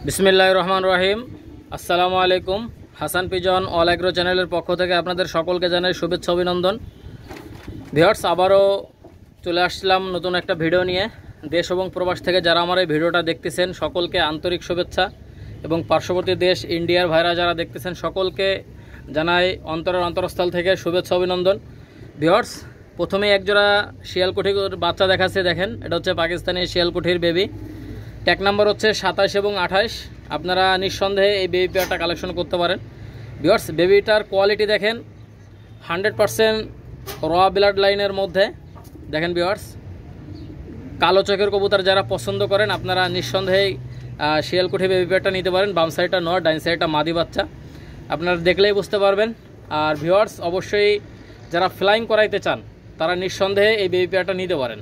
বিসমিল্লাহির রহমানির রহিম। আসসালামু আলাইকুম। হাসান পিজন অল এগ্রো চ্যানেলের পক্ষ থেকে আপনাদের সকলকে জানাই শুভেচ্ছা অভিনন্দন। ভিউয়ার্স, আবারও চলে আসলাম নতুন একটা ভিডিও নিয়ে। দেশ এবং প্রবাস থেকে যারা আমার এই ভিডিওটা দেখতেছেন সকলকে আন্তরিক শুভেচ্ছা, এবং পার্শ্ববর্তী দেশ ইন্ডিয়ার ভাইরা যারা দেখতেছেন সকলকে জানাই অন্তরের অন্তরস্থল থেকে শুভেচ্ছা অভিনন্দন। ভিউয়ার্স, প্রথমে একজোড়া শিয়ালকুঠির বাচ্চা দেখাচ্ছে, দেখেন এটা হচ্ছে পাকিস্তানি শিয়ালকুঠির বেবি। ট্যাগ নাম্বার হচ্ছে 27 এবং 28। আপনারা নিঃসন্দেহে এই বেবি পেয়ারটা কালেকশন করতে পারেন। ভিউয়ার্স, বেবিটার কোয়ালিটি দেখেন, 100% র ব্লাড লাইনের মধ্যে। দেখেন ভিউয়ার্স, কালো চোখের কবুতর যারা পছন্দ করেন আপনারা নিঃসন্দেহেই শিয়ালকুঠি বেবি পেয়ারটা নিতে পারেন। বাম সাইডটা নর, ডাইন সাইডটা মাদি বাচ্চা, আপনারা দেখলেই বুঝতে পারবেন। আর ভিউয়ার্স, অবশ্যই যারা ফ্লাইং করাইতে চান তারা নিঃসন্দেহে এই বেবি পেয়ারটা নিতে পারেন।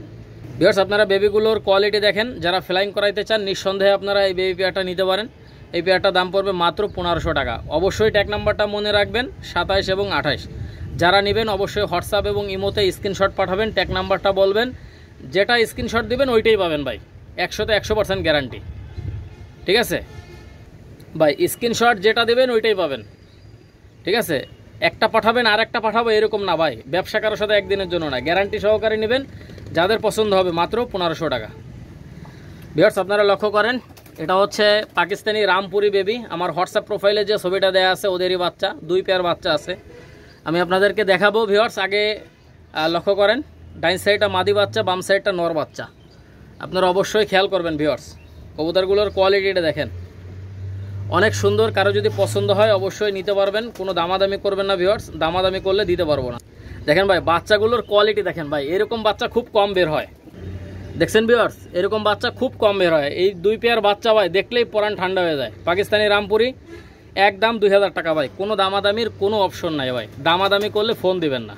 ভিউয়ার্স, আপনারা বেবিগুলোর কোয়ালিটি দেখেন, যারা ফ্লাইং করাইতে চান নিঃসন্দেহে আপনারা এই বেবি পেয়ারটা নিতে পারেন। এই পেয়ারটার দাম পড়বে মাত্র 1500 টাকা। অবশ্যই ট্যাগ নাম্বারটা মনে রাখবেন, 27 এবং 28। যারা নেবেন অবশ্যই হোয়াটসঅ্যাপ এবং ইমোতে স্ক্রিনশট পাঠাবেন, ট্যাগ নাম্বারটা বলবেন, যেটা স্ক্রিনশট দিবেন ওইটাই পাবেন ভাই। 100% গ্যারান্টি, ঠিক আছে ভাই? স্ক্রিনশট যেটা দেবেন ওইটাই পাবেন, ঠিক আছে? একটা পাঠাবেন আর একটা পাঠাবো এরকম না ভাই, ব্যবসা কারোর সাথে একদিনের জন্য না, গ্যারান্টি সহকারে নেবেন। যাদের পছন্দ হবে মাত্র 1500 টাকা। ভিউয়ার্স, আপনারা লক্ষ্য করেন, এটা হচ্ছে পাকিস্তানি রামপুরি বেবি। আমার হোয়াটসঅ্যাপ প্রোফাইলে যে ছবিটা দেওয়া আছে ওদেরই বাচ্চা, 2 পেয়ার বাচ্চা আছে, আমি আপনাদেরকে দেখাবো। ভিউয়ার্স, আগে লক্ষ্য করেন, ডাইন সাইডটা মাদি বাচ্চা, বাম সাইডটা নর বাচ্চা। আপনারা অবশ্যই খেয়াল করবেন ভিউয়ার্স, কবুতরগুলোর কোয়ালিটিটা দেখেন, অনেক সুন্দর। কারো যদি পছন্দ হয় অবশ্যই নিতে পারবেন, কোনো দামাদামি করবেন না ভিউয়ার্স, দামাদামি করলে দিতে পারবো না। দেখেন ভাই, বাচ্চাগুলোর কোয়ালিটি দেখেন ভাই, এরকম বাচ্চা খুব কম বের হয়। দেখছেন ভিউয়ার্স, এরকম বাচ্চা খুব কম বের হয়। এই 2 পেয়ার বাচ্চা ভাই দেখলেই পরান ঠান্ডা হয়ে যায়। পাকিস্তানি রামপুরি, একদম 2000 টাকা ভাই, কোনো দামাদামির কোনো অপশন নাই ভাই, দামাদামি করলে ফোন দিবেন না,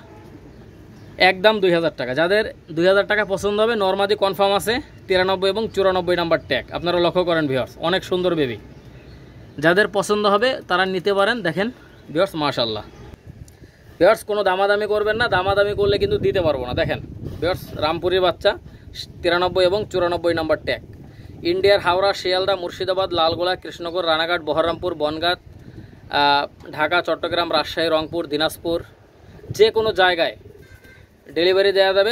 একদম 2000 টাকা। যাদের 2000 টাকা পছন্দ হবে, নরমাদি কনফার্ম আছে, 93 এবং 94 নাম্বার ট্যাগ। আপনারা লক্ষ্য করেন ভিউয়ার্স, অনেক সুন্দর বেবি, যাদের পছন্দ হবে তারা নিতে পারেন। দেখেন ভিউয়ার্স, মাশাআল্লাহ। ভিউয়ার্স, কোনো দামাদামি করবেন না, দামাদামি করলে কিন্তু দিতে পারবো না। দেখেন ভিউয়ার্স, রামপুরির বাচ্চা, 93 এবং 94 নাম্বার ট্যাগ। ইন্ডিয়ার হাওড়া, শিয়ালদা, মুর্শিদাবাদ, লালগোলা, কৃষ্ণনগর, রানাঘাট, বহরমপুর, বনগাঁ, ঢাকা, চট্টগ্রাম, রাজশাহী, রংপুর, দিনাজপুর, যে কোনো জায়গায় ডেলিভারি দেওয়া যাবে।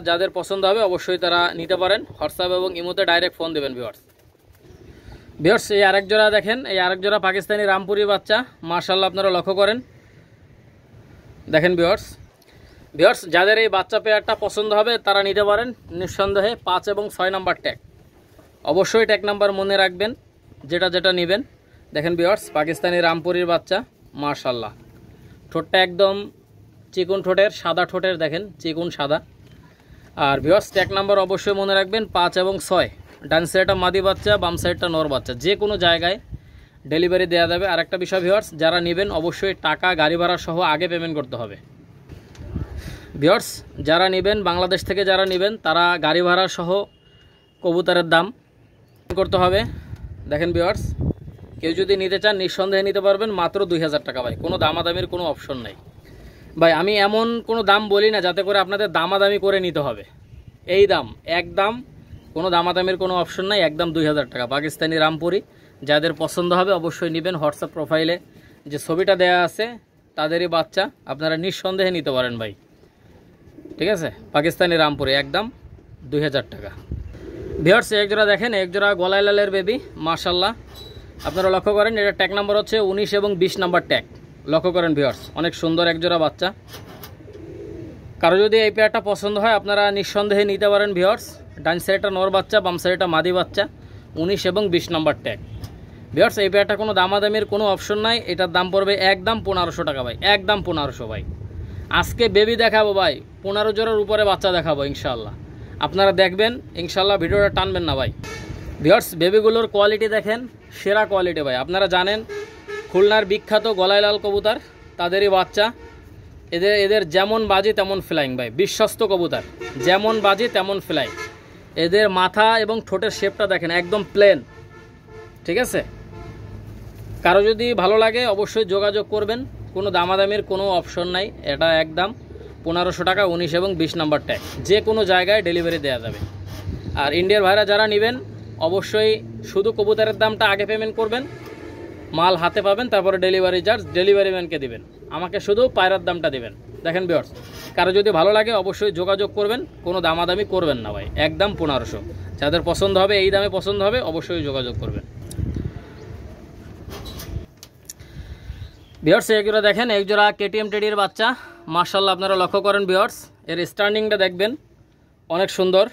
যাদের পছন্দ হবে অবশ্যই তারা নিতে পারেন। হোয়াটসঅ্যাপ এবং ইমোতে ডাইরেক্ট ফোন দেবেন ভিউয়ার্স। ভিউয়ার্স, এই আরেক জোড়া দেখেন, এই আরেক জোড়া পাকিস্তানি রামপুরি বাচ্চা, মাশাআল্লাহ। আপনারা লক্ষ্য করেন, দেখেন ভিউয়ার্স, যাদের এই বাচ্চা পেয়ারটা পছন্দ হবে তারা নিতে পারেন নিঃসন্দেহে। 5 এবং 6 নাম্বার ট্যাগ, অবশ্যই ট্যাগ নাম্বার মনে রাখবেন, যেটা নেবেন। দেখেন ভিউয়ার্স, পাকিস্তানি রামপুরির বাচ্চা, মাশাআল্লাহ। ঠোঁটটা একদম চিকুন ঠোঁটের, সাদা ঠোঁটের, দেখেন চিকুন সাদা। আর ভিউয়ার্স, ট্যাগ নাম্বার অবশ্যই মনে রাখবেন, 5 এবং 6। ডান সাইডটা মাদি বাচ্চা, বাম সাইডটা নর বাচ্চা, যে কোনো জায়গায় ডেলিভারি দেওয়া যাবে। আর একটা বিষয় ভিউয়ার্স, যারা নেবেন অবশ্যই টাকা গাড়ি ভাড়া সহ আগে পেমেন্ট করতে হবে। ভিউয়ার্স, যারা নেবেন বাংলাদেশ থেকে, যারা নেবেন তারা গাড়ি ভাড়া সহ কবুতরের দাম করতে হবে। দেখেন ভিউয়ার্স, কেউ যদি নিতে চান নিঃসন্দেহে নিতে পারবেন মাত্র 2000 টাকা ভাই, কোনো দামাদামির কোনো অপশন নাই ভাই। আমি এমন কোনো দাম বলি না যাতে করে আপনাদের দামাদামি করে নিতে হবে। এই দাম, একদম কোনো দামাদামির কোনো অপশন নাই, একদম 2000 টাকা পাকিস্তানি রামপুরি। যাদের পছন্দ হবে অবশ্যই নেবেন। হোয়াটসঅ্যাপ প্রোফাইলে যে ছবিটা দেয়া আছে তাদেরই বাচ্চা, আপনারা নিঃসন্দেহে নিতে পারেন ভাই, ঠিক আছে? পাকিস্তানি রামপুরি, একদম 2000 টাকা। ভিউয়ার্স, এক জোড়া দেখেন, এক জোড়া গলায় লালের বেবি, মাশাআল্লাহ। আপনারা লক্ষ্য করেন, এটা ট্যাগ নাম্বার হচ্ছে 19 এবং 20 নাম্বার ট্যাগ। লক্ষ্য করেন ভিউয়ার্স, অনেক সুন্দর এক জোড়া বাচ্চা। কারো যদি এই পেয়ারটা পছন্দ হয় আপনারা নিঃসন্দেহে নিতে পারেন ভিউয়ার্স। ডান সাইডটা নর বাচ্চা, বাম সাইডটা মাদি বাচ্চা, 19 এবং 20 নাম্বার ট্যাগ। ভিউয়ার্স, এই পেয়ারটা কোনো দামাদামির কোনো অপশন নাই, এটার দাম পড়বে একদম 1500 টাকা ভাই, একদম 1500 ভাই। আজকে বেবি দেখাবো ভাই, 15 জোড়ার উপরে বাচ্চা দেখাবো ইনশাআল্লাহ। আপনারা দেখবেন ইনশাআল্লাহ, ভিডিওটা টানবেন না ভাই। ভিউয়ার্স, বেবিগুলোর কোয়ালিটি দেখেন, সেরা কোয়ালিটি ভাই। আপনারা জানেন খুলনার বিখ্যাত গলায় লাল কবুতর, তাদেরই বাচ্চা। এদের যেমন বাজি তেমন ফ্লাইং ভাই, বিশ্বস্ত কবুতর, যেমন বাজি তেমন ফ্লাই। এদের মাথা এবং ঠোঁটের শেপটা দেখেন, একদম প্লেন, ঠিক আছে? কারো যদি ভালো লাগে অবশ্যই যোগাযোগ করবেন, কোনো দামাদামির কোনো অপশন নাই। এটা একদম 1500 টাকা, 19 এবং 20 নাম্বার ট্যাগ, যে কোনো জায়গায় ডেলিভারি দেওয়া যাবে। আর ইন্ডিয়ার ভাইরা যারা নেবেন অবশ্যই শুধু কবুতরের দামটা আগে পেমেন্ট করবেন, মাল হাতে পাবেন, তারপরে ডেলিভারি চার্জ ডেলিভারি ম্যানকে দিবেন, আমাকে শুধু পায়রার দামটা দিবেন। দেখেন ভিউয়ার্স, কারো যদি ভালো লাগে অবশ্যই যোগাযোগ করবেন, কোনো দামাদামি করবেন না ভাই, একদম 1500। যাদের পছন্দ হবে, এই দামে পছন্দ হবে, অবশ্যই যোগাযোগ করবেন। ভিউয়ার্স এগুলো দেখেন, এক জোড়া কেটিএম টেডির বাচ্চা, মাশাআল্লাহ আপনারা লক্ষ্য করেন ভিউয়ার্স, এর স্ট্যান্ডিংটা দেখবেন অনেক সুন্দর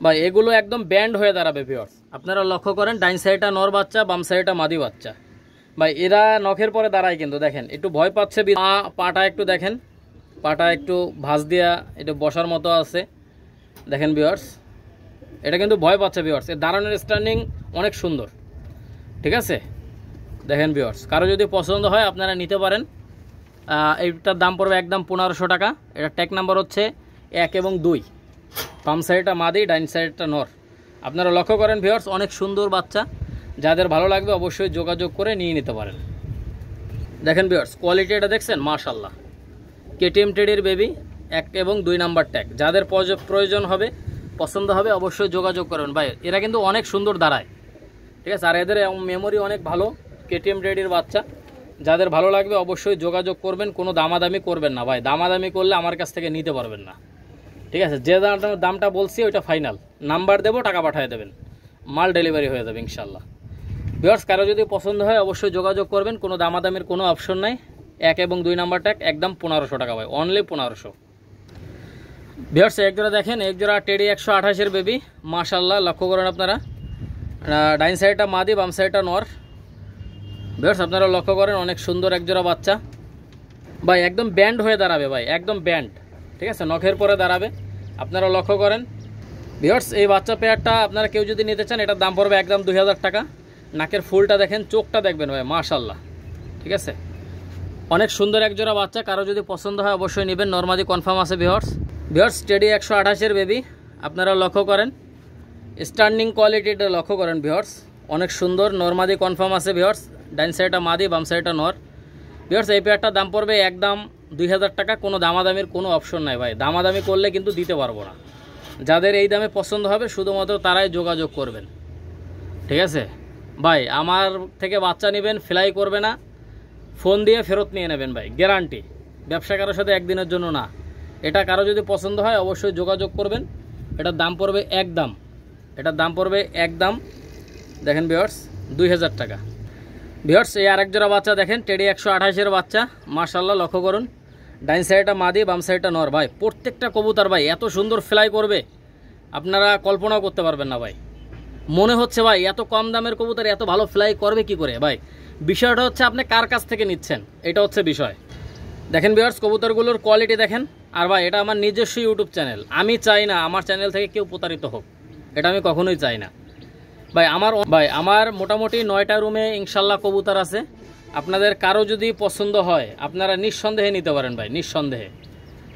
ভাই, এগুলো একদম ব্যান্ড হয়ে দাঁড়াবে ভিউয়ার্স। আপনারা লক্ষ্য করেন, ডাইন সাইডটা নর বাচ্চা, বাম সাইডটা মাদি বাচ্চা ভাই, এরা নখের পরে দাঁড়ায় কিন্তু দেখেন একটু ভয় পাচ্ছে, পাটা একটু দেখেন, পাটা একটু ভাঁজ দিয়া একটু বসার মতো আছে, দেখেন ভিউয়ার্স, এটা কিন্তু ভয় পাচ্ছে ভিউয়ার্স। এর দাঁড়ানোর স্ট্যান্ডিং অনেক সুন্দর, ঠিক আছে। দেখেন ভিউয়ার্স, কারো যদি পছন্দ হয় আপনারা নিতে পারেন। এইটার দাম পড়বে একদম 1500 টাকা। এটা ট্যাগ নাম্বার হচ্ছে 1 এবং 2, বাম সাইডটা মাদি, ডাইন সাইডটা নর। আপনারা লক্ষ্য করেন ভিউয়ার্স, অনেক সুন্দর বাচ্চা, যাদের ভালো লাগবে অবশ্যই যোগাযোগ করে নিয়ে নিতে পারেন। দেখেন ভিউয়ার্স, কোয়ালিটিটা দেখছেন মাশাআল্লাহ, কেটিএম টেডির বেবি 1 এবং 2 নাম্বার ট্যাগ। যাদের প্রয়োজন হবে, পছন্দ হবে, অবশ্যই যোগাযোগ করবেন ভাই। এরা কিন্তু অনেক সুন্দর দাঁড়ায়, ঠিক আছে, আর এদের মেমোরি অনেক ভালো, কেটিএম টেডির বাচ্চা। যাদের ভালো লাগবে অবশ্যই যোগাযোগ করবেন, কোনো দামাদামি করবেন না ভাই, দামাদামি করলে আমার কাছ থেকে নিতে পারবেন না, ঠিক আছে। যে দামটা বলছি ওইটা ফাইনাল, নাম্বার দেবো, টাকা পাঠিয়ে দেবেন, মাল ডেলিভারি হয়ে যাবে ইনশাল্লাহ। ভিউয়ার্স কারো যদি পছন্দ হয় অবশ্যই যোগাযোগ করবেন, কোনো দামাদামির কোনো অপশন নাই। 1 এবং 2 নাম্বার ট্যাগ একদম 1500 টাকা ভাই, অনলি 1500। ভিউয়ার্স এক জোড়া দেখেন, এক জোড়া টেডি 128-এর বেবি, মাশাআল্লাহ লক্ষ্য করেন আপনারা, ডাইন সাইডটা মাদি, বাম সাইডটা নর। ভিউয়ার্স আপনারা লক্ষ্য করেন, অনেক সুন্দর এক জোড়া বাচ্চা ভাই, একদম ব্যান্ড হয়ে দাঁড়াবে ভাই, একদম ব্যান্ড, ঠিক আছে, নখের পরে দাঁড়াবে। আপনারা লক্ষ্য করেন ভিউয়ার্স, এই বাচ্চা পেয়ারটা আপনারা কেউ যদি নিতে চান, এটার দাম পড়বে একদম 2000 টাকা। নাকের ফুলটা দেখেন, চোখটা দেখবেন ভাই, মাশাআল্লাহ, ঠিক আছে, অনেক সুন্দর এক জোড়া বাচ্চা। কারো যদি পছন্দ হয় অবশ্যই নেবেন, নরমাদি কনফার্ম আছে ভিউয়ার্স টেডি 128-এর বেবি। আপনারা লক্ষ্য করেন, স্ট্যান্ডিং কোয়ালিটিটা লক্ষ্য করেন ভিউয়ার্স, অনেক সুন্দর, নরমাদি কনফার্ম আছে ভিউয়ার্স, ডাইন সাইডটা মাদি, বাম সাইডটা নর। ভিউয়ার্স এই পেয়ারটার দাম পড়বে একদম 2000 টাকা, কোনো দামাদামির কোনো অপশন নাই ভাই, দামাদামি করলে কিন্তু দিতে পারবো না। যাদের এই দামে পছন্দ হবে শুধুমাত্র তারাই যোগাযোগ করবেন, ঠিক আছে ভাই। আমার থেকে বাচ্চা নেবেন, ফ্লাই করবে না, ফোন দিয়ে ফেরত নিয়ে নেবেন ভাই, গ্যারান্টি। ব্যবসা কারোর সাথে একদিনের জন্য না। এটা কারো যদি পছন্দ হয় অবশ্যই যোগাযোগ করবেন। এটার দাম পড়বে একদম, দেখেন ভিউয়ার্স 2000 টাকা। ভিউয়ার্স এই আরেক জোড়া বাচ্চা দেখেন, টেডি 128-এর বাচ্চা, মাশাআল্লাহ লক্ষ্য করুন, ডাইন সাইডটা মাদি, বাম সাইডটা নর ভাই। প্রত্যেকটা কবুতর ভাই এত সুন্দর ফ্লাই করবে, আপনারা কল্পনাও করতে পারবেন না ভাই। মনে হচ্ছে ভাই এত কম দামের কবুতর এত ভালো ফ্লাই করবে কি করে ভাই। বিষয়টা হচ্ছে আপনি কার কাছ থেকে নিচ্ছেন, এটা হচ্ছে বিষয়। দেখেন ভিউয়ার্স কবুতরগুলোর কোয়ালিটি দেখেন। আর ভাই এটা আমার নিজস্ব ইউটিউব চ্যানেল, আমি চাই না আমার চ্যানেল থেকে কেউ প্রতারিত হোক, এটা আমি কখনোই চাই না ভাই। আমার মোটামুটি 9টা রুমে ইনশাল্লাহ কবুতর আছে। আপনাদের কারো যদি পছন্দ হয় আপনারা নিঃসন্দেহে নিতে পারেন ভাই, নিঃসন্দেহে,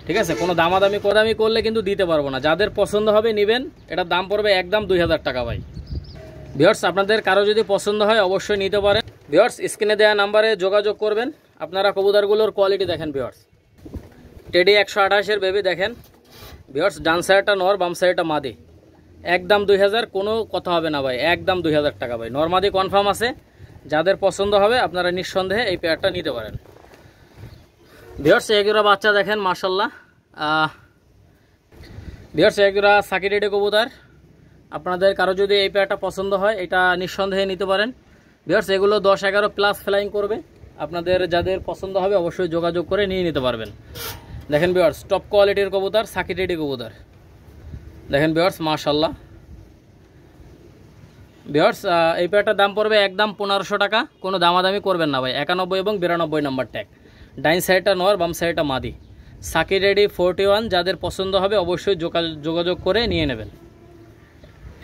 ঠিক আছে। কোনো দামাদামি করলে কিন্তু দিতে পারবো না। যাদের পছন্দ হবে নেবেন, এটার দাম পড়বে একদম 2000 টাকা ভাই। ভিউয়ার্স আপনাদের কারো যদি পছন্দ হয় অবশ্যই নিতে পারেন। ভিউয়ার্স স্ক্রিনে দেওয়া নাম্বারে যোগাযোগ করবেন। আপনারা কবুতরগুলোর কোয়ালিটি দেখেন ভিউয়ার্স, টেডি 128-এর বেবি দেখেন ভিউয়ার্স, ডান সাইডটা নর, বাম সাইডটা মাদি, একদম 2000, কোনো কথা হবে না ভাই, একদম 2000 টাকা ভাই। নরমাদি কনফার্ম আছে, যাদের পছন্দ হবে আপনারা নিঃসন্দেহে এই পেয়ারটা নিতে পারেন। ভিউয়ার্স এগুলো বাচ্চা দেখেন মাশাআল্লাহ। ভিউয়ার্স এগুলো সাকি টেডি কবুতর, আপনাদের কারো যদি এই পেয়ারটা পছন্দ হয় এটা নিঃসন্দেহে নিতে পারেন। ভিউয়ার্স এগুলো 10-11 প্লাস ফ্লাইং করবে, আপনাদের যাদের পছন্দ হবে অবশ্যই যোগাযোগ করে নিয়ে নিতে পারবেন। দেখেন ভিউয়ার্স টপ কোয়ালিটির কবুতর, সাকি টেডি কবুতর দেখেন ভিউয়ার্স মাশাআল্লাহ। ভিউয়ার্স এই পেয়ারটার দাম পড়বে একদম 1500 টাকা, কোনো দামাদামি করবেন না ভাই। 91 এবং 92 নাম্বার ট্যাগ, ডাইন সাইডটা নর, বাম সাইডটা মাদি, সাকি টেডি 41। যাদের পছন্দ হবে অবশ্যই যোগাযোগ করে নিয়ে নেবেন।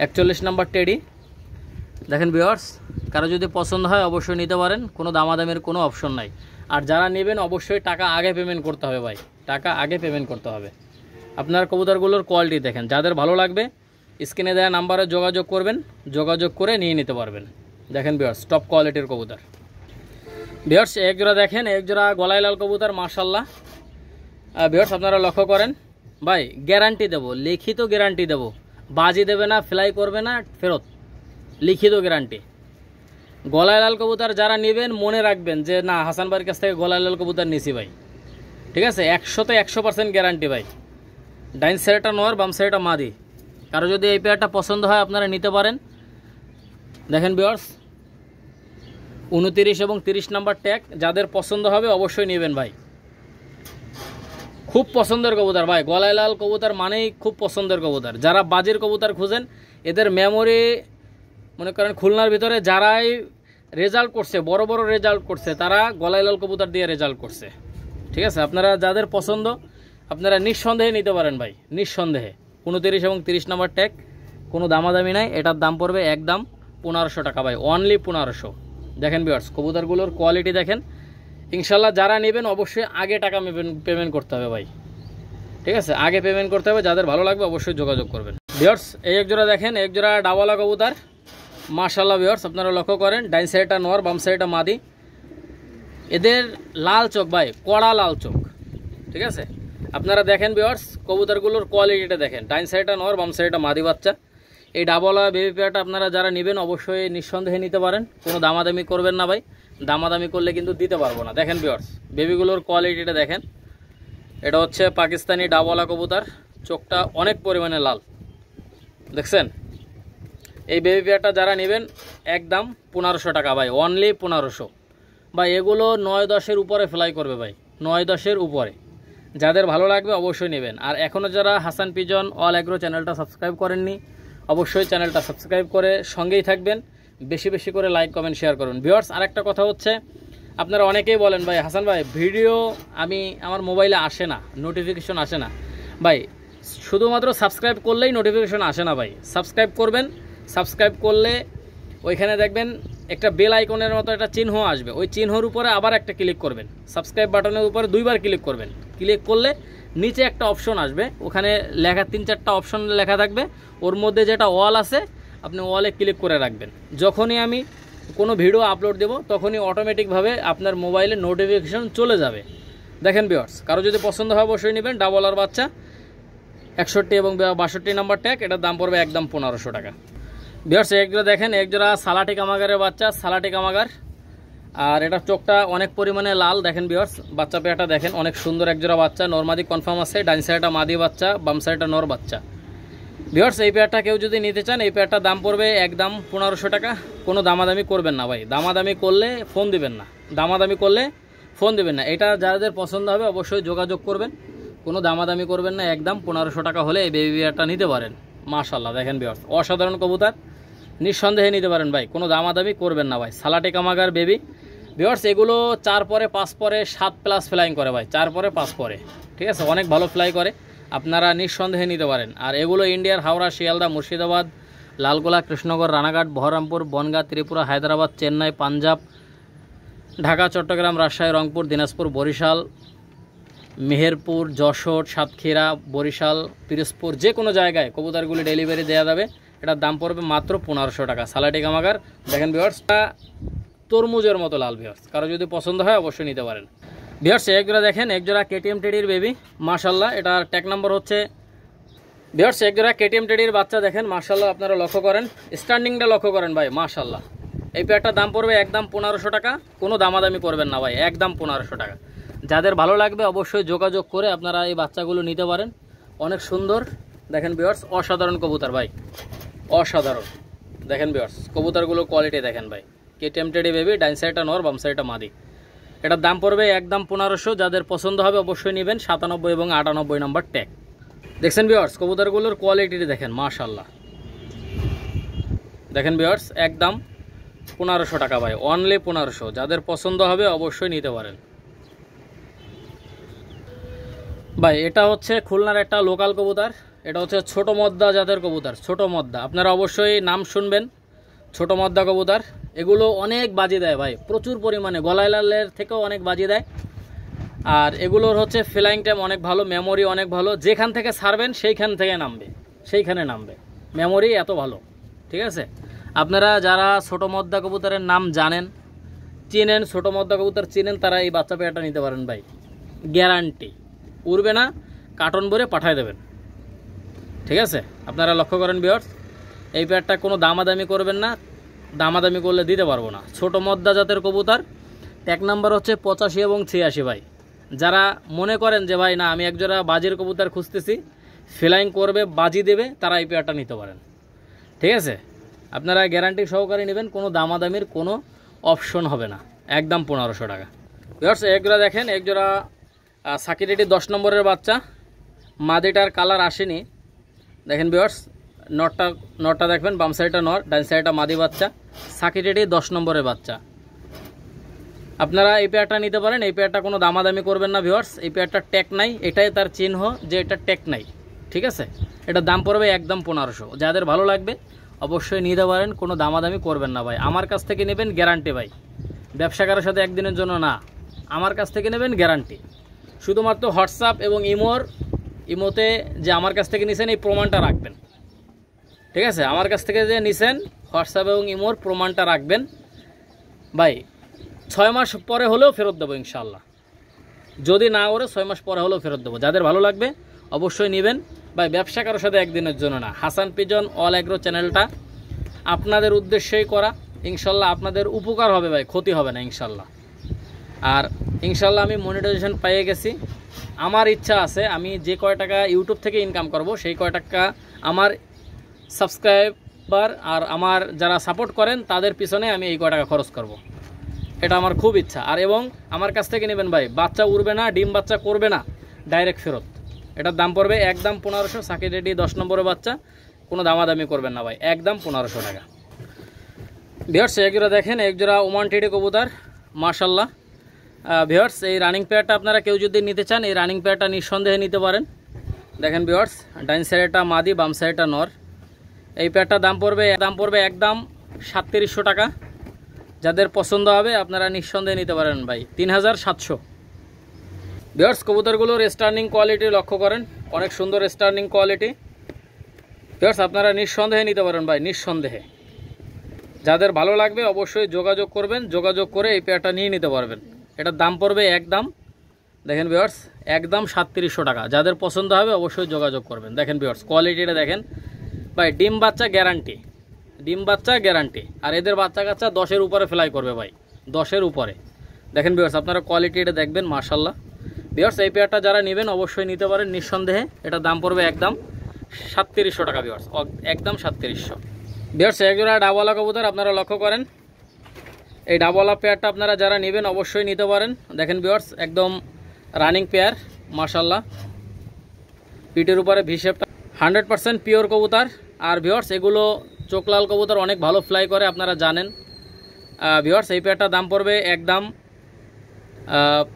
41 নাম্বার টেডি দেখেন ভিউয়ার্স, কারো যদি পছন্দ হয় অবশ্যই নিতে পারেন, কোনো দামাদামের কোনো অপশন নাই। আর যারা নেবেন অবশ্যই টাকা আগে পেমেন্ট করতে হবে ভাই, টাকা আগে পেমেন্ট করতে হবে। আপনার কবুতরগুলোর কোয়ালিটি দেখেন, যাদের ভালো লাগবে স্ক্রিনে দেওয়া নাম্বারে যোগাযোগ করবেন, যোগাযোগ করে নিয়ে নিতে পারবেন। দেখেন ভিউয়ার্স টপ কোয়ালিটির কবুতর। ভিউয়ার্স এক জোড়া দেখেন, এক জোড়া গলায় লাল কবুতর মাশাআল্লাহ। ভিউয়ার্স আপনারা লক্ষ্য করেন ভাই, গ্যারান্টি দেবো, লিখিত গ্যারান্টি দেবো, বাজি দেবে না, ফ্লাই করবে না, ফেরত, লিখিত গ্যারান্টি। গলায় লাল কবুতর যারা নেবেন মনে রাখবেন যে না হাসান ভাইয়ের কাছ থেকে গলায় লাল কবুতর নিছি ভাই, ঠিক আছে। 100তে 100% গ্যারান্টি ভাই। ডাইন সাইডটা নর, বাম সাইডটা মাদি। কারো যদি এই পেয়ারটা পছন্দ হয় আপনারা নিতে পারেন। দেখেন ভিউয়ার্স, 29 এবং 30 নাম্বার ট্যাগ, যাদের পছন্দ হবে অবশ্যই নেবেন ভাই। খুব পছন্দের কবুতর ভাই, গলায় লাল কবুতর মানেই খুব পছন্দের কবুতর। যারা বাজির কবুতর খুঁজেন, এদের মেমোরি মনে করেন খুলনার ভিতরে যারাই রেজাল্ট করছে, বড় বড় রেজাল্ট করছে, তারা গলায় লাল কবুতর দিয়ে রেজাল্ট করছে, ঠিক আছে। আপনারা যাদের পছন্দ আপনারা নিঃসন্দেহে নিতে পারেন ভাই, নিঃসন্দেহে। 29 এবং 30 নাম্বার ট্যাগ, কোনো দামাদামি নাই। এটার দাম পড়বে একদম 1500 টাকা ভাই, অনলি 1500। দেখেন ভিউয়ার্স, কবুতরগুলোর কোয়ালিটি দেখেন। ইনশাল্লাহ যারা নেবেন অবশ্যই আগে টাকা পেমেন্ট করতে হবে ভাই, ঠিক আছে। আগে পেমেন্ট করতে হবে। যাদের ভালো লাগবে অবশ্যই যোগাযোগ করবেন। ভিউয়ার্স, এই এক জোড়া দেখেন, এক জোড়া ডাবলা কবুতর, মাশাআল্লাহ। ভিউয়ার্স আপনারা লক্ষ্য করেন, ডাইন সাইডটা নর, বাম সাইডটা মাদি। এদের লাল চোখ ভাই, কড়া লাল চোখ, ঠিক আছে। আপনারা দেখেন ভিউয়ার্স, কবুতরগুলোর কোয়ালিটিটা দেখেন। ডাইন সাইডটা নর, বাম সাইডটা মাদি বাচ্চা। এই ডাবলা বেবি পেয়ারটা আপনারা যারা নেবেন অবশ্যই নিঃসন্দেহে নিতে পারেন। কোনো দামাদামি করবেন না ভাই, দামাদামি করলে কিন্তু দিতে পারবো না। দেখেন ভিউয়ার্স, বেবিগুলোর কোয়ালিটিটা দেখেন। এটা হচ্ছে পাকিস্তানি ডাবলা কবুতর, চোখটা অনেক পরিমাণে লাল, দেখছেন। এই বেবি পেয়ারটা যারা নেবেন একদম 1500 টাকা ভাই, অনলি 1500 ভাই। এগুলো 9-10-এর উপরে ফ্লাই করবে ভাই, 9-10-এর উপরে। যাদের ভালো লাগবে অবশ্যই নেবেন। আর এখনও যারা হাসান পিজন অল এগ্রো চ্যানেলটা সাবস্ক্রাইব করেননি, অবশ্যই চ্যানেলটা সাবস্ক্রাইব করে সঙ্গেই থাকবেন। বেশি বেশি করে লাইক কমেন্ট শেয়ার করুন। ভিউয়ার্স, আরেকটা কথা হচ্ছে, আপনারা অনেকেই বলেন ভাই হাসান ভাই ভিডিও আমার মোবাইলে আসে না, নোটিফিকেশন আসে না। ভাই শুধুমাত্র সাবস্ক্রাইব করলেই নোটিফিকেশন আসে না ভাই। সাবস্ক্রাইব করবেন, সাবস্ক্রাইব করলে ওইখানে দেখবেন একটা বেল আইকনের মতো একটা চিহ্ন আসবে, ওই চিহ্নর উপরে আবার একটা ক্লিক করবেন। সাবস্ক্রাইব বাটনের উপরে 2বার ক্লিক করবেন। ক্লিক করলে নিচে একটা অপশন আসবে, ওখানে লেখা 3-4টা অপশন লেখা থাকবে। ওর মধ্যে যেটা অল আছে আপনি অলে ক্লিক করে রাখবেন। যখনই আমি কোনো ভিডিও আপলোড দেব তখনই অটোমেটিকভাবে আপনার মোবাইলে নোটিফিকেশন চলে যাবে। দেখেন ভিউয়ার্স, কারো যদি পছন্দ হয় অবশ্যই নেবেন। ডাবলার বাচ্চা, 61 এবং 62 নাম্বার ট্যাগ, এটার দাম পড়বে একদম 1500 টাকা। ভিউয়ার্স, একজোড়া দেখেন, একজোড়া সালাটি কামাগারের বাচ্চা, সালাটি কামাগার। আর এটার চোখটা অনেক পরিমাণে লাল। দেখেন ভিউয়ার্স, বাচ্চা পেয়ারটা দেখেন, অনেক সুন্দর একজোড়া বাচ্চা। নরমাদি কনফার্ম আছে, ডাইন সাইডটা মাদি বাচ্চা, বাম সাইডটা নর বাচ্চা। ভিউয়ার্স, এই পেয়ারটা কেউ যদি নিতে চান, এই পেয়ারটার দাম পড়বে একদম 1500 টাকা। কোনো দামাদামি করবেন না ভাই, দামাদামি করলে ফোন দিবেন না, দামাদামি করলে ফোন দিবেন না। এটা যাদের পছন্দ হবে অবশ্যই যোগাযোগ করবেন, কোনো দামাদামি করবেন না। একদম 1500 টাকা হলে এই বেবি পেয়ারটা নিতে পারেন। মাশাআল্লাহ, দেখেন ভিউয়ার্স, অসাধারণ কবুতর, নিঃসন্দেহে নিতে পারেন ভাই, কোনো দামাদামি করবেন না ভাই। সালাটি কামাগার বেবি। ভিউয়ার্স, এগুলো 4 পরে 5 পরে 7+ ফ্লাইং করে ভাই, 4 পরে 5 পরে, ঠিক আছে, অনেক ভালো ফ্লাই করে। আপনারা নিঃসন্দেহে নিতে পারেন। আর এগুলো ইন্ডিয়ার হাওড়া, শিয়ালদা, মুর্শিদাবাদ, লালগোলা, কৃষ্ণনগর, রানাঘাট, বহরমপুর, বনগাঁ, ত্রিপুরা, হায়দ্রাবাদ, চেন্নাই, পাঞ্জাব, ঢাকা, চট্টগ্রাম, রাজশাহী, রংপুর, দিনাজপুর, বরিশাল, মেহেরপুর, যশোর, সাতক্ষীরা, বরিশাল, পিরোজপুর, যে কোনো জায়গায় কবুতরগুলি ডেলিভারি দেওয়া যাবে। এটার দাম পড়বে মাত্র 1500 টাকা। সালাটি কামাগার। দেখেন ভিউয়ার্সটা তরমুজের মতো লাল। ভিউয়ার্স, কারো যদি পছন্দ হয় অবশ্যই নিতে পারেন। ভিউয়ার্স, একজোড়া দেখেন, একজোড়া কেটিএম টেডির বেবি, মাশাআল্লাহ। এটার ট্যাগ নাম্বার হচ্ছে, ভিউয়ার্স, একজোড়া কেটিএম টেডির বাচ্চা দেখেন, মাশাআল্লাহ। আপনারা লক্ষ্য করেন, স্ট্যান্ডিংটা লক্ষ্য করেন ভাই, মাশাআল্লাহ। এই পেয়ারটার দাম পড়বে একদম 1500 টাকা। কোনো দামাদামি করবেন না ভাই, একদম 1500 টাকা। যাদের ভালো লাগবে অবশ্যই যোগাযোগ করে আপনারা এই বাচ্চাগুলো নিতে পারেন। অনেক সুন্দর। দেখেন ভিউয়ার্স, অসাধারণ কবুতর ভাই, অসাধারণ। দেখেন ভিউয়ার্স, কবুতরগুলো কোয়ালিটি দেখেন ভাই। কেটিএম টেডি বেবি, ডাইন সাইডটা নর, বাম সাইডটা মাদি। এটার দাম পড়বে একদম 1500। যাদের পছন্দ হবে অবশ্যই নেবেন। 97 এবং 98 নাম্বার ট্যাগ। দেখছেন ভিউয়ার্স, কবুতরগুলোর কোয়ালিটি দেখেন, মাশাআল্লাহ। দেখেন ভিউয়ার্স, একদম 1500 টাকা ভাই, অনলি 1500। যাদের পছন্দ হবে অবশ্যই নিতে পারেন ভাই। এটা হচ্ছে খুলনার একটা লোকাল কবুতর। এটা হচ্ছে ছোট মদ্দা জাতের কবুতর, ছোট মদ্দা। আপনারা অবশ্যই নাম শুনবেন, ছোট মদ্দা কবুতর। এগুলো অনেক বাজি দেয় ভাই, প্রচুর পরিমাণে, গলায় লালের থেকেও অনেক বাজি দেয়। আর এগুলোর হচ্ছে ফ্লাইং টাইম অনেক ভালো, মেমোরি অনেক ভালো। যেখান থেকে ছাড়বেন সেইখান থেকে নামবে, সেইখানে নামবে, মেমোরি এত ভালো, ঠিক আছে। আপনারা যারা ছোট মদ্দা কবুতরের নাম জানেন, চিনেন, ছোট মদ্দা কবুতর চিনেন, তারা এই বাচ্চা পেয়ারটা নিতে পারেন ভাই। গ্যারান্টি, উড়বে না, কার্টন ভরে পাঠায় দেবেন। ঠিক আছে, আপনারা লক্ষ্য করেন ভিউয়ার্স, এই পেয়ারটা কোনো দামাদামি করবেন না, দামাদামি করলে দিতে পারবো না। ছোট মদ্দা জাতের কবুতর, এক নাম্বার হচ্ছে 85 এবং 86 ভাই। যারা মনে করেন যে ভাই না আমি একজোড়া বাজির কবুতর খুঁজতেছি, ফ্লাইং করবে, বাজি দেবে, তারা এই পেয়ারটা নিতে পারেন। ঠিক আছে, আপনারা গ্যারান্টি সহকারে নেবেন, কোনো দামাদামির কোনো অপশন হবে না, একদম 1500 টাকা। ভিউয়ার্স একজোড়া দেখেন, একজোড়া সাকিরেটি 10 নম্বরের বাচ্চা, মাদিটার কালার আসেনি। দেখেন ভিউয়ার্স, নটটা দেখবেন, বাম সাইডটা নর, ডান সাইডটা মাদি বাচ্চা, সাকিরেটি 10 নম্বরের বাচ্চা। আপনারা এই পেয়ারটা নিতে পারেন, এই পেয়ারটা কোনো দামাদামি করবেন না ভিউয়ার্স। এই পেয়ারটা ট্যাগ নাই, এটাই তার চিহ্ন যে এটা ট্যাগ নাই। ঠিক আছে, এটার দাম পড়বে একদম 1500। যাদের ভালো লাগবে অবশ্যই নিতে পারেন, কোনো দামাদামি করবেন না ভাই। আমার কাছ থেকে নেবেন গ্যারান্টি ভাই, ব্যবসাকারের সাথে একদিনের জন্য না, আমার কাছ থেকে নেবেন গ্যারান্টি। শুধুমাত্র হোয়াটসঅ্যাপ এবং ইমোতে যে আমার কাছ থেকে নিছেন এই প্রমাণটা রাখবেন। ঠিক আছে, আমার কাছ থেকে যে নিছেন হোয়াটসঅ্যাপ এবং ইমোর প্রমাণটা রাখবেন ভাই। 6 মাস পরে হলেও ফেরত দেবো ইনশাল্লাহ, যদি না করে 6 মাস পরে হলেও ফেরত দেবো। যাদের ভালো লাগবে অবশ্যই নেবেন ভাই, ব্যবসা কারোর সাথে একদিনের জন্য না। হাসান পিজন অল এগ্রো চ্যানেলটা আপনাদের উদ্দেশ্যেই করা, ইনশাল্লাহ আপনাদের উপকার হবে ভাই, ক্ষতি হবে না ইনশাল্লাহ। আর ইনশাল্লাহ আমি মনিটাইজেশন পেয়ে গেছি। আমার ইচ্ছা আছে আমি যে কয় টাকা ইউটিউব থেকে ইনকাম করব, সেই কয় টাকা আমার সাবস্ক্রাইবার আর আমার যারা সাপোর্ট করেন তাদের পিছনে আমি এই কয় টাকা খরচ করব। এটা আমার খুব ইচ্ছা। আর এবং আমার কাছ থেকে নেবেন ভাই, বাচ্চা উড়বে না, ডিম বাচ্চা করবে না, ডাইরেক্ট ফেরত। এটার দাম পড়বে একদম 1500। সাকিরেটি 10 নম্বরের বাচ্চা, কোনো দামাদামি করবেন না ভাই, একদম 1500 টাকা। ভিউয়ার্স একজোড়া দেখেন, একজোড়া ওমান টেডি কবুতর, মাশাল্লাহ। ভিউয়ার্স এই রানিং পেয়ারটা আপনারা কেউ যদি নিতে চান, এই রানিং পেয়ারটা নিঃসন্দেহে নিতে পারেন। দেখেন ভিউয়ার্স, ডাইন সাইডটা মাদি, বাম সাইডটা নর। এই পেয়ারটার দাম পড়বে একদম 3700 টাকা। যাদের পছন্দ হবে আপনারা নিঃসন্দেহে নিতে পারেন ভাই, 3700। ভিউয়ার্স কবুতরগুলোর স্টার্নিং কোয়ালিটি লক্ষ্য করেন, অনেক সুন্দর স্টার্নিং কোয়ালিটি। ভিউয়ার্স আপনারা নিঃসন্দেহে নিতে পারেন ভাই, নিঃসন্দেহে। যাদের ভালো লাগবে অবশ্যই যোগাযোগ করবেন, যোগাযোগ করে এই পেয়ারটা নিয়ে নিতে পারবেন। এটার দাম পড়বে একদম, দেখেন ভিউয়ার্স, একদম 3700 টাকা। যাদের পছন্দ হবে অবশ্যই যোগাযোগ করবেন। দেখেন ভিউয়ার্স কোয়ালিটিটা দেখেন ভাই, ডিম বাচ্চা গ্যারান্টি, ডিম বাচ্চা গ্যারান্টি। আর এদের বাচ্চা কাচ্চা 10-এর উপরে ফ্লাই করবে ভাই, 10-এর উপরে। দেখেন ভিউয়ার্স আপনারা কোয়ালিটিটা দেখবেন, মাশাল্লাহ। ভিউয়ার্স এই পেয়ারটা যারা নেবেন অবশ্যই নিতে পারেন নিঃসন্দেহে। এটার দাম পড়বে একদম 3700 টাকা ভিউয়ার্স, একদম 3700। ভিউয়ার্স একজোড়া ডাবওয়ালা কবুতর আপনারা লক্ষ্য করেন, এই ডাবওয়ালা পেয়ারটা আপনারা যারা নেবেন অবশ্যই নিতে পারেন। দেখেন ভিউয়ার্স একদম রানিং পেয়ার, মাশাল্লাহ। পিঠের উপরে ভিশেপটা 100% পিওর কবুতর। আর ভিউয়ার্স এগুলো চোখলাল কবুতর অনেক ভালো ফ্লাই করে, আপনারা জানেন। ভিউয়ার্স এই পেয়ারটার দাম পড়বে একদম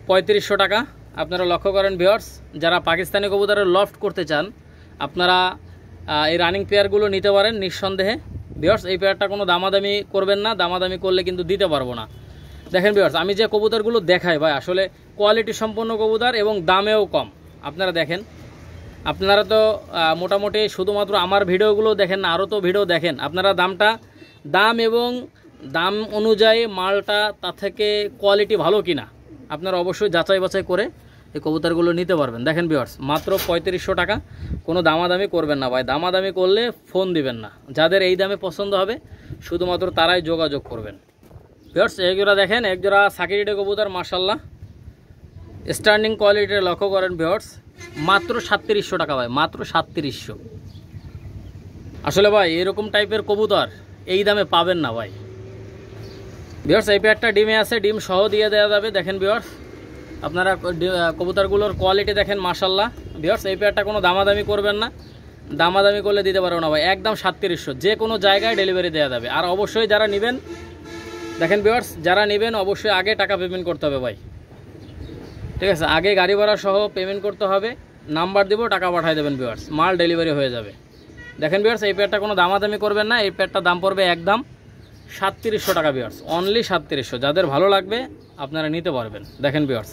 3500 টাকা। আপনারা লক্ষ্য করেন ভিউয়ার্স, যারা পাকিস্তানি কবুতরের লফট করতে চান আপনারা এই রানিং পেয়ারগুলো নিতে পারেন নিঃসন্দেহে। ভিউয়ার্স এই পেয়ারটা কোনো দামাদামি করবেন না, দামাদামি করলে কিন্তু দিতে পারবো না। দেখেন ভিউয়ার্স আমি যে কবুতরগুলো দেখাই ভাই, আসলে কোয়ালিটি সম্পন্ন কবুতর এবং দামেও কম। আপনারা দেখেন, আপনারা তো মোটামুটি শুধুমাত্র আমার ভিডিওগুলো দেখেন না, আরও তো ভিডিও দেখেন। আপনারা দাম এবং দাম অনুযায়ী মালটা তা থেকে কোয়ালিটি ভালো কিনা আপনারা অবশ্যই যাচাই বাছাই করে এই কবুতরগুলো নিতে পারবেন। দেখেন ভিউয়ার্স মাত্র 3500 টাকা, কোনো দামাদামি করবেন না ভাই, দামাদামি করলে ফোন দিবেন না। যাদের এই দামে পছন্দ হবে শুধুমাত্র তারাই যোগাযোগ করবেন। ভিউয়ার্স একজোড়া দেখেন, একজোড়া সাকিরেটি কবুতর, মাশাল্লাহ। স্ট্যান্ডিং কোয়ালিটির লক্ষ্য করেন ভিউয়ার্স, মাত্র 3700 টাকা ভাই, মাত্র 3700। আসলে ভাই এরকম টাইপের কবুতর এই দামে পাবেন না ভাই। ভিউয়ার্স এই পেয়ারটা ডিমে আছে, ডিম সহ দিয়ে দেওয়া যাবে। দেখেন ভিউয়ার্স আপনারা কবুতরগুলোর কোয়ালিটি দেখেন, মাশাল্লাহ। ভিউয়ার্স এই পেয়ারটা কোনো দামাদামি করবেন না, দামাদামি করলে দিতে পারবো না ভাই, একদম 3700। যে কোনো জায়গায় ডেলিভারি দেওয়া যাবে। আর অবশ্যই যারা নেবেন, দেখেন ভিউয়ার্স যারা নেবেন অবশ্যই আগে টাকা পেমেন্ট করতে হবে ভাই, ঠিক আছে? আগে গাড়ি ভাড়া সহ পেমেন্ট করতে হবে, নাম্বার দেবো, টাকা পাঠিয়ে দেবেন ভিউয়ার্স, মাল ডেলিভারি হয়ে যাবে। দেখেন ভিউয়ার্স এই পেয়ারটা কোনো দামাদামি করবেন না, এই পেয়ারটার দাম পড়বে একদম 3700 টাকা ভিউয়ার্স, অনলি 3700। যাদের ভালো লাগবে আপনারা নিতে পারবেন। দেখেন ভিউয়ার্স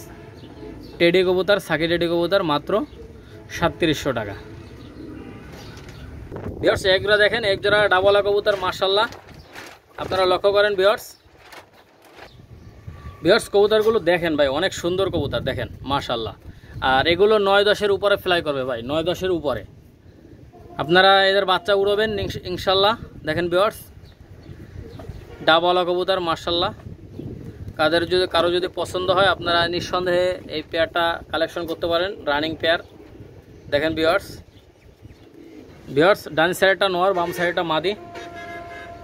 টেডি কবুতর, সাকি টেডি কবুতর, মাত্র 3700 টাকা। ভিউয়ার্স একজোড়া দেখেন, একজোড়া ডাবলা কবুতর, মাশাল্লাহ। আপনারা লক্ষ্য করেন ভিউয়ার্স, ভিউয়ার্স কবুতরগুলো দেখেন ভাই, অনেক সুন্দর কবুতর দেখেন, মাশাল্লাহ। আর এগুলো 9-10-এর উপরে ফ্লাই করবে ভাই, 9-10-এর উপরে। আপনারা এদের বাচ্চা উড়বেন ইনশাল্লাহ। দেখেন ভিউয়ার্স, ডাবওয়ালা কবুতর মাশাল্লাহ। কারো যদি পছন্দ হয় আপনারা নিঃসন্দেহে এই পেয়ারটা কালেকশন করতে পারেন, রানিং পেয়ার। দেখেন ভিউয়ার্স, ডান সাইডটা নর, বাম সাইডটা মাদি।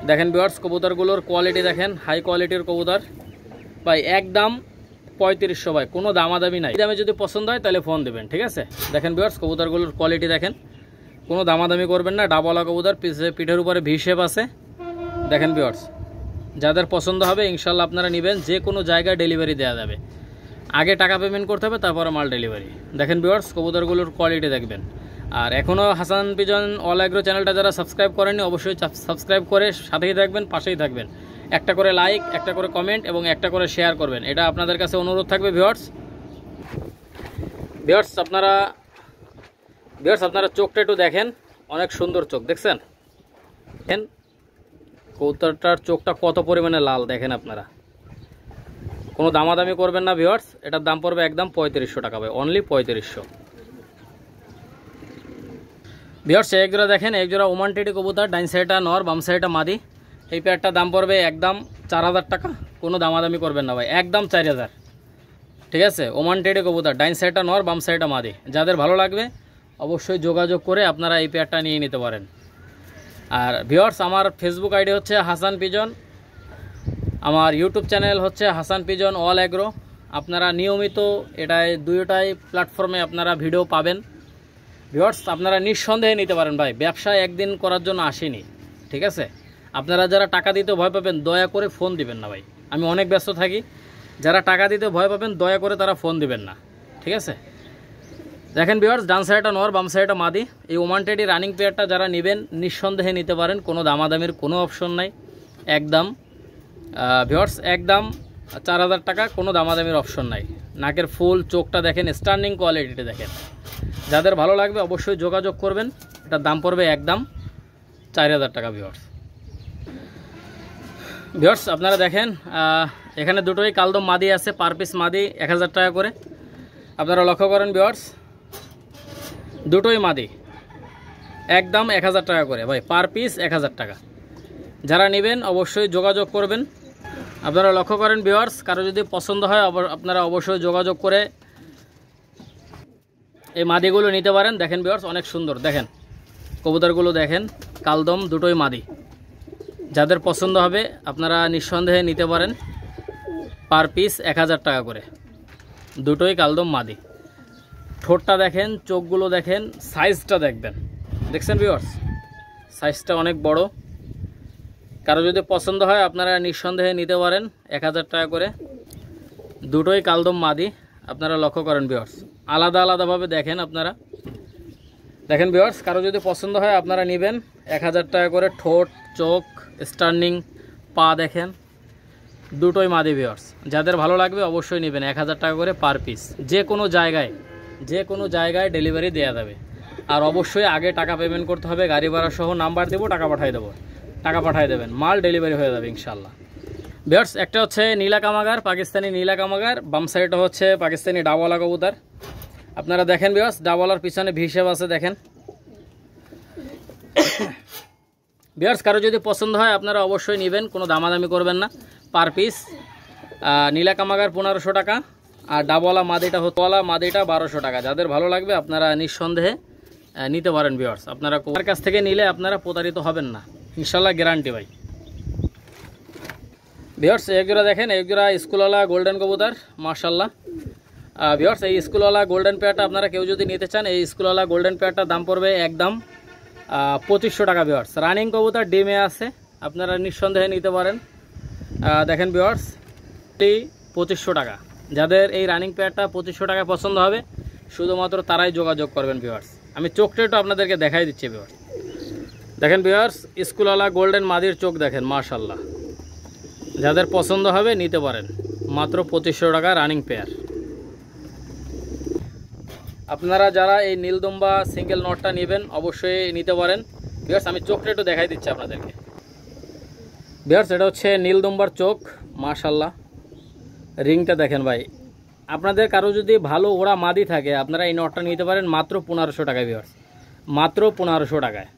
দেখেন ভিউয়ার্স, কবুতরগুলোর কোয়ালিটি দেখেন, হাই কোয়ালিটির কবুতর ভাই। একদম 3500 ভাই, কোনো দামাদামি নাই। দামে যদি পছন্দ হয় তাহলে ফোন দেবেন, ঠিক আছে। দেখেন ভিউয়ার্স, কবুতরগুলোর কোয়ালিটি দেখেন, কোনো দামাদামি করবেন না। ডাবওয়ালা কবুতর, পিঠের উপরে ভি শেপ আছে। দেখেন ভিউয়ার্স, যাদের পছন্দ হবে ইনশাল্লাহ আপনারা নেবেন। যে কোনো জায়গায় ডেলিভারি দেওয়া যাবে, আগে টাকা পেমেন্ট করতে হবে, তারপরে মাল ডেলিভারি। দেখেন ভিউয়ার্স, কবুতরগুলোর কোয়ালিটি দেখবেন। আর এখনও হাসান পিজন অল এগ্রো চ্যানেলটা যারা সাবস্ক্রাইব করেননি অবশ্যই সাবস্ক্রাইব করে সাথেই থাকবেন, পাশেই থাকবেন। একটা করে লাইক, একটা করে কমেন্ট এবং একটা করে শেয়ার করবেন, এটা আপনাদের কাছে অনুরোধ থাকবে ভিউয়ার্স। আপনারা চোখটা একটু দেখেন, অনেক সুন্দর চোখ দেখছেন। দেখেন কবুতরটার চোখটা কত পরিমাণে লাল, দেখেন আপনারা। কোনো দামাদামি করবেন না ভিউয়ার্স, এটার দাম পড়বে একদম 3500 টাকা ভাই, অনলি 3500। ভিউয়ার্স, এক জোড়া দেখেন, এক জোড়া ওমান টেডি কবুতর, ডাইন সাইডটা নর, বাম সাইডটা মাদি। এই পেয়ারটার দাম পড়বে একদম 4000 টাকা। কোনো দামাদামি করবেন না ভাই, একদম 4000, ঠিক আছে। ওমান টেডি কবুতর, ডাইন সাইডটা নর, বাম সাইডটা মাদি। যাদের ভালো লাগবে অবশ্যই যোগাযোগ করে আপনারা এই পেয়ারটা নিয়ে নিতে পারেন। আর ভিউয়ার্স, আমার ফেসবুক আইডি হচ্ছে হাসান পিজন, আমার ইউটিউব চ্যানেল হচ্ছে হাসান পিজন অল এগ্রো। আপনারা নিয়মিত দুইটাই প্ল্যাটফর্মে আপনারা ভিডিও পাবেন। ভিউয়ার্স, আপনারা নিঃসন্দেহে নিতে পারেন ভাই, ব্যবসা একদিন করার জন্য আসেনি, ঠিক আছে। আপনারা যারা টাকা দিতে ভয় পাবেন দয়া করে ফোন দিবেন না ভাই, আমি অনেক ব্যস্ত থাকি। যারা টাকা দিতে ভয় পাবেন দয়া করে তারা ফোন দিবেন না, ঠিক আছে। দেখেন ভিউয়ার্স, ডান সাইডটা নর, বাম সাইডটা মাদি। এই ওমান টেডি রানিং পেয়ারটা যারা নেবেন নিঃসন্দেহে নিতে পারেন, কোনো দামাদামির কোনো অপশন নাই। একদম ভিউয়ার্স, একদম 4000 টাকা, কোনো দামাদামির অপশন নাই। নাকের ফুল, চোখটা দেখেন, স্ট্যান্ডিং কোয়ালিটিটা দেখেন। যাদের ভালো লাগবে অবশ্যই যোগাযোগ করবেন, এটার দাম পড়বে একদম 4000 টাকা। ভিউয়ার্স আপনারা দেখেন, এখানে দুটোই কালদম মাদি আছে, পার পিস মাদি 1000 টাকা করে। আপনারা লক্ষ্য করেন ভিউয়ার্স, দুটোই মাদি একদম 1000 টাকা করে ভাই, পার পিস 1000 টাকা। যারা নেবেন অবশ্যই যোগাযোগ করবেন। আপনারা লক্ষ্য করেন ভিউয়ার্স, কারো যদি পছন্দ হয় আপনারা অবশ্যই যোগাযোগ করে এই মাদিগুলো নিতে পারেন। দেখেন ভিউয়ার্স, অনেক সুন্দর, দেখেন কবুতরগুলো দেখেন, কালদম দুটোই মাদি। যাদের পছন্দ হবে আপনারা নিঃসন্দেহে নিতে পারেন, পার পিস 1000 টাকা করে, দুটোই কালদম মাদি। ঠোঁটটা দেখেন, চোখগুলো দেখেন, সাইজটা দেখবেন, দেখছেন ভিউয়ার্স, সাইজটা অনেক বড়। কারো যদি পছন্দ হয় আপনারা নিঃসন্দেহে নিতে পারেন 1000 টাকা করে, দুটোই কালদম মাদি। আপনারা লক্ষ্য করেন ভিউয়ার্স, আলাদা আলাদাভাবে দেখেন আপনারা। দেখেন ভিউয়ার্স, কারো যদি পছন্দ হয় আপনারা নেবেন 1000 টাকা করে। ঠোঁট, চোখ, স্টার্নিং, পা দেখেন, দুটোই মাদি ভিউয়ার্স। যাদের ভালো লাগবে অবশ্যই নেবেন, 1000 টাকা করে পার পিস। যে কোনো জায়গায় ডেলিভারি দেওয়া যাবে। আর অবশ্যই আগে টাকা পেমেন্ট করতে হবে, গাড়ি ভাড়া সহ নাম্বার দেবো, টাকা পাঠিয়ে দেবেন, মাল ডেলিভারি হয়ে যাবে ইনশাল্লাহ। ভিউয়ার্স, একটা হচ্ছে নীলা কামাগার, পাকিস্তানি নীলা কামাগার, বাম সাইডটা হচ্ছে পাকিস্তানি ডাবওয়ালা কবুতর। আপনারা দেখেন ভিউয়ার্স, ডাবওয়ালার পিছনে ভি শেপ আছে, দেখেন ভিউয়ার্স। কারো যদি পছন্দ হয় আপনারা অবশ্যই নেবেন, কোনো দামাদামি করবেন না। পার পিস নীলা কামাগার 1500 টাকা, আর ডাবওয়ালা মাদিটা 1200 টাকা। যাদের ভালো লাগবে আপনারা নিঃসন্দেহে নিতে পারেন ভিউয়ার্স। আপনারা কার কাছ থেকে নিলে আপনারা প্রতারিত হবেন না ইনশাল্লাহ, গ্যারান্টি ভাই। ভিউয়ার্স, এক জোড়া দেখেন, এক জোড়া স্কুলওয়ালা গোল্ডেন কবুতর মাশাল্লাহ। ভিউয়ার্স, এই স্কুলওয়ালা গোল্ডেন পেয়ারটা আপনারা কেউ যদি নিতে চান, এই স্কুলওয়ালা গোল্ডেন পেয়ারটার দাম পড়বে একদম 2500 টাকা ভিউয়ার্স। রানিং কবুতর, ডিমে আছে, আপনারা নিঃসন্দেহে নিতে পারেন। দেখেন ভিউয়ার্স, 2500 টাকা। যাদের এই রানিং পেয়ারটা 2500 টাকায় পছন্দ হবে শুধুমাত্র তারাই যোগাযোগ করবেন ভিউয়ার্স। আমি চোখটা একটু আপনাদেরকে দেখাই দিচ্ছি ভিউয়ার্স। দেখেন ভিউয়ার্স, স্কুলওয়ালা গোল্ডেন মাদির চোখ দেখেন মাশাল্লাহ। যাদের পছন্দ হবে নিতে পারেন, মাত্র 2500 টাকা রানিং পেয়ার। আপনারা যারা এই নীলদম্বা সিঙ্গেল নটটা নেবেন অবশ্যই নিতে পারেন ভিউয়ার্স। আমি চোখটা একটু দেখাই দিচ্ছি আপনাদেরকে ভিউয়ার্স। এটা হচ্ছে নীলদম্বার চোখ মাশাল্লাহ। রিংটা দেখেন ভাই। আপনাদের কারো যদি ভালো ওড়া মাদি থাকে আপনারা এই নটটা নিতে পারেন মাত্র 1500 টাকায় ভিউয়ার্স। মাত্র 1500 টাকায়।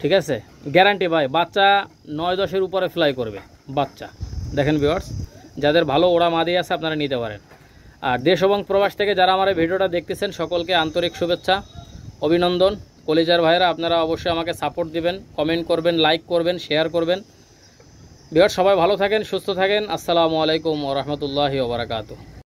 ঠিক আছে, গ্যারান্টি ভাই, বাচ্চা 9-10-এর উপরে ফ্লাই করবে বাচ্চা। দেখেন ভিউয়ার্স, যাদের ভালো ওড়া মাদি আছে আপনারা নিতে পারেন। আর দেশ এবং প্রবাস থেকে যারা আমার এই ভিডিওটা দেখতেছেন সকলকে আন্তরিক শুভেচ্ছা, অভিনন্দন। কলিজার ভাইরা, আপনারা অবশ্যই আমাকে সাপোর্ট দিবেন, কমেন্ট করবেন, লাইক করবেন, শেয়ার করবেন। ভিউয়ার্স, সবাই ভালো থাকেন, সুস্থ থাকেন। আসসালামু আলাইকুম ওয়া রাহমাতুল্লাহি ওয়া বারাকাতুহু।